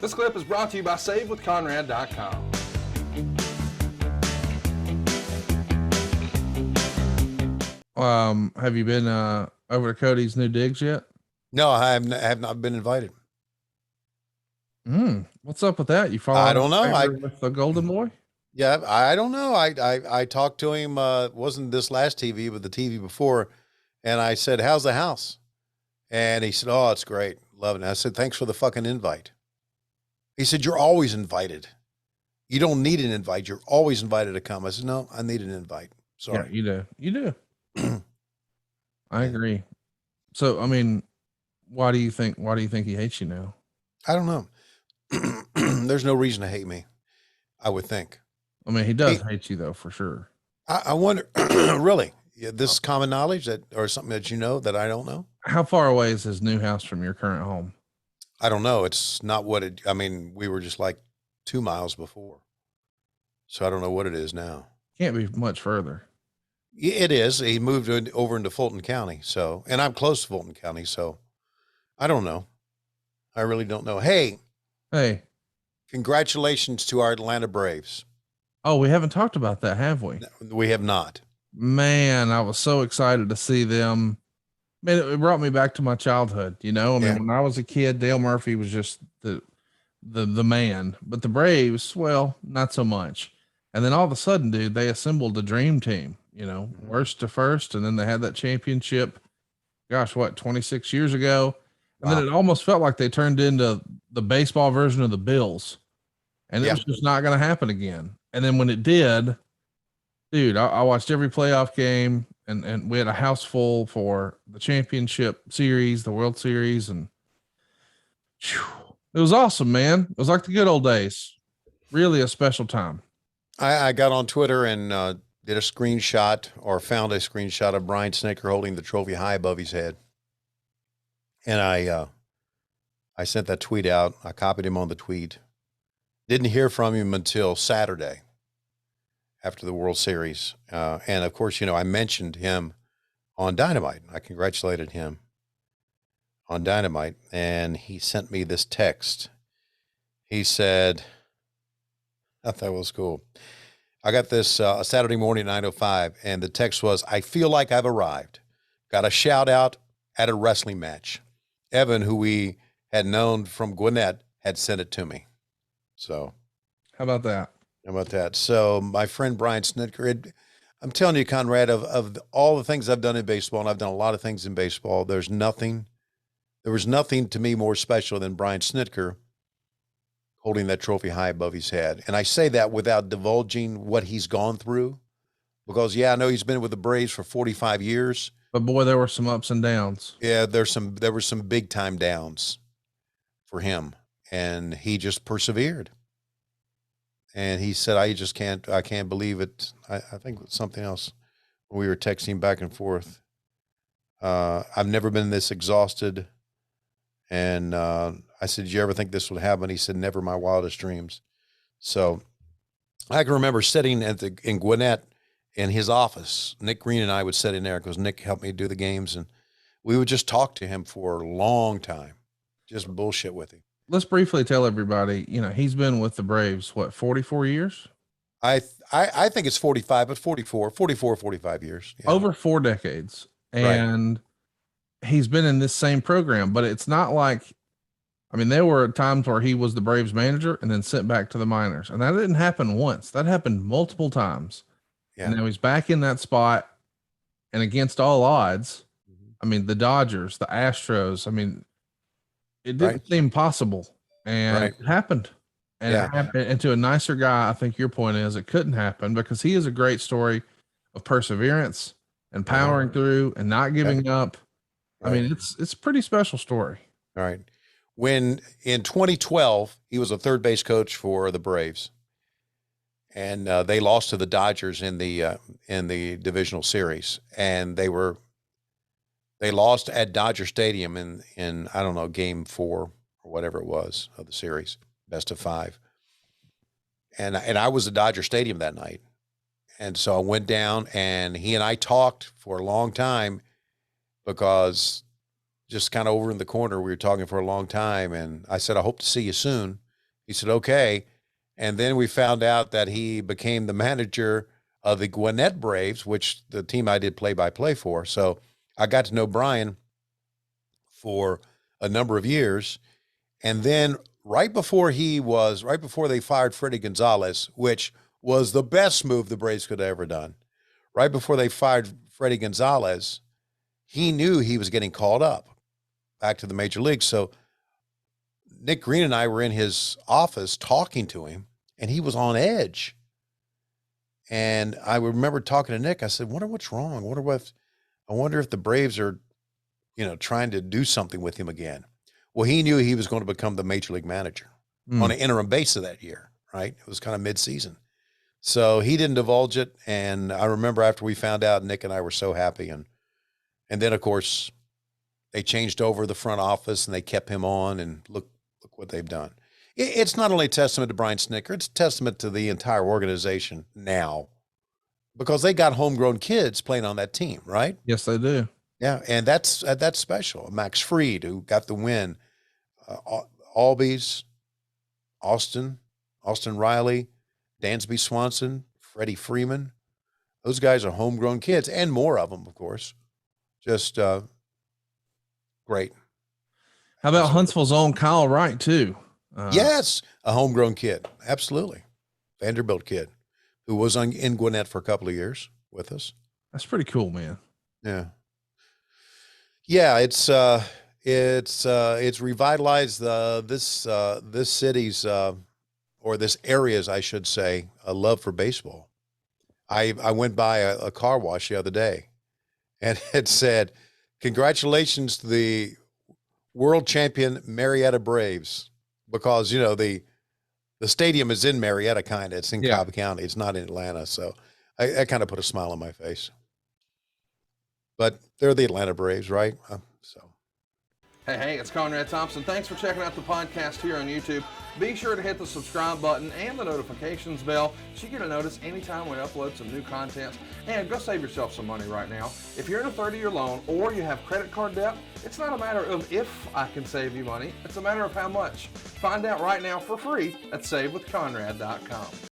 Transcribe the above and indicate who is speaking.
Speaker 1: This clip is brought to you by SaveWithConrad.com.
Speaker 2: Have you been over to Cody's new digs yet?
Speaker 3: No, I have not been invited.
Speaker 2: What's up with that? You follow?
Speaker 3: I don't know.
Speaker 2: With the Golden Boy?
Speaker 3: Yeah, I don't know. I talked to him. Wasn't this last TV, but the TV before, and I said, "How's the house?" And he said, "Oh, it's great, loving it." I said, "Thanks for the fucking invite." He said, "You're always invited. You don't need an invite. You're always invited to come." I said, "No, I need an invite." Sorry.
Speaker 2: Yeah, you do. You do. I agree. So, I mean, why do you think he hates you now?
Speaker 3: I don't know. There's no reason to hate me, I would think.
Speaker 2: I mean, he does hate you though, for sure.
Speaker 3: I wonder, really, this is common knowledge or something that you know that I don't know?
Speaker 2: How far away is his new house from your current home?
Speaker 3: I don't know. It's not what it, I mean, we were just like 2 miles before. So I don't know what it is now.
Speaker 2: Can't be much further.
Speaker 3: It is. He moved over into Fulton County. So, and I'm close to Fulton County. So I don't know. I really don't know. Hey, congratulations to our Atlanta Braves.
Speaker 2: Oh, we haven't talked about that, have we?
Speaker 3: We have not.
Speaker 2: Man, I was so excited to see them. Man, it brought me back to my childhood. You know, I mean, when I was a kid, Dale Murphy was just the man, but the Braves, well, not so much. And then all of a sudden, dude, they assembled a dream team, you know, worst to first. And then they had that championship, gosh, what, 26 years ago. And then it almost felt like they turned into the baseball version of the Bills. And it was just not going to happen again. And then when it did, dude, I watched every playoff game, and we had a house full for the championship series, the World Series. And it was awesome, man. It was like the good old days. Really a special time.
Speaker 3: I got on Twitter and did a screenshot or found a screenshot of Brian Snitker holding the trophy high above his head. And I sent that tweet out. I copied him on the tweet. Didn't hear from him until Saturday after the World Series. And of course, you know, I mentioned him on Dynamite. I congratulated him on Dynamite. And he sent me this text. He said, I thought it was cool. I got this Saturday morning at 9:05, and the text was, "I feel like I've arrived. Got a shout out at a wrestling match. Evan, who we had known from Gwinnett, had sent it to me." So
Speaker 2: how about that?
Speaker 3: So my friend Brian Snitker, I'm telling you, Conrad, of all the things I've done in baseball, and I've done a lot of things in baseball, there was nothing to me more special than Brian Snitker holding that trophy high above his head. And I say that without divulging what he's gone through, because I know he's been with the Braves for 45 years.
Speaker 2: But boy, there were some ups and downs.
Speaker 3: Yeah, there were some big time downs for him, and he just persevered. And he said, I can't believe it. I think it was something else when we were texting back and forth. I've never been this exhausted. And I said, "Did you ever think this would happen?" He said, "Never in my wildest dreams." So I can remember sitting in Gwinnett in his office. Nick Green and I would sit in there because Nick helped me do the games, and we would just talk to him for a long time, just bullshit with him.
Speaker 2: Let's briefly tell everybody, you know, he's been with the Braves, what, 44 years?
Speaker 3: I think it's 45, but 45 years. Yeah.
Speaker 2: Over 4 decades. And he's been in this same program, but it's not like, I mean, there were times where he was the Braves manager and then sent back to the minors. And that didn't happen once. That happened multiple times. Yeah. And now he's back in that spot, and against all odds, I mean, the Dodgers, the Astros, I mean, it didn't seem possible, and it happened. And it happened, and to a nicer guy, I think your point is it couldn't happen, because he is a great story of perseverance and powering through and not giving up. I mean, it's a pretty special story.
Speaker 3: All right. When in 2012, he was a third base coach for the Braves, and they lost to the Dodgers in the divisional series, and they lost at Dodger Stadium in I don't know, game 4 or whatever it was of the series, best of 5. And I was at Dodger Stadium that night. And so I went down, and he and I talked for a long time, because just kind of over in the corner, we were talking for a long time. And I said, "I hope to see you soon." He said, okay. And then we found out that he became the manager of the Gwinnett Braves, which the team I did play-by-play for. So I got to know Brian for a number of years. And then right before they fired Freddie Gonzalez, which was the best move the Braves could have ever done, right before they fired Freddie Gonzalez, he knew he was getting called up back to the major leagues. So Nick Green and I were in his office talking to him, and he was on edge. And I remember talking to Nick. I said, wonder what's wrong. I wonder if the Braves are, trying to do something with him again. Well, he knew he was going to become the major league manager on an interim basis that year, right? It was kind of mid-season. So he didn't divulge it. And I remember after we found out, Nick and I were so happy. And then, of course, they changed over the front office and they kept him on, and look what they've done. It's not only a testament to Brian Snitker, it's a testament to the entire organization now, because they got homegrown kids playing on that team, right?
Speaker 2: Yes, they do.
Speaker 3: Yeah, and that's special. Max Fried, who got the win, Albies, Austin Riley, Dansby Swanson, Freddie Freeman. Those guys are homegrown kids, and more of them, of course. Just great.
Speaker 2: How about Huntsville's own Kyle Wright, too?
Speaker 3: Yes, a homegrown kid. Absolutely. Vanderbilt kid who was in Gwinnett for a couple of years with us.
Speaker 2: That's pretty cool, man.
Speaker 3: Yeah. Yeah, it's revitalized this city's or this area's, I should say, a love for baseball. I went by a car wash the other day, and it said, "Congratulations to the world champion Marietta Braves," because the stadium is in Marietta, kind of. It's in Cobb County. It's not in Atlanta, so I kind of put a smile on my face. But they're the Atlanta Braves, right?
Speaker 1: Hey, it's Conrad Thompson. Thanks for checking out the podcast here on YouTube. Be sure to hit the subscribe button and the notifications bell so you get a notice anytime we upload some new content. And go save yourself some money right now. If you're in a 30-year loan or you have credit card debt, it's not a matter of if I can save you money. It's a matter of how much. Find out right now for free at SaveWithConrad.com.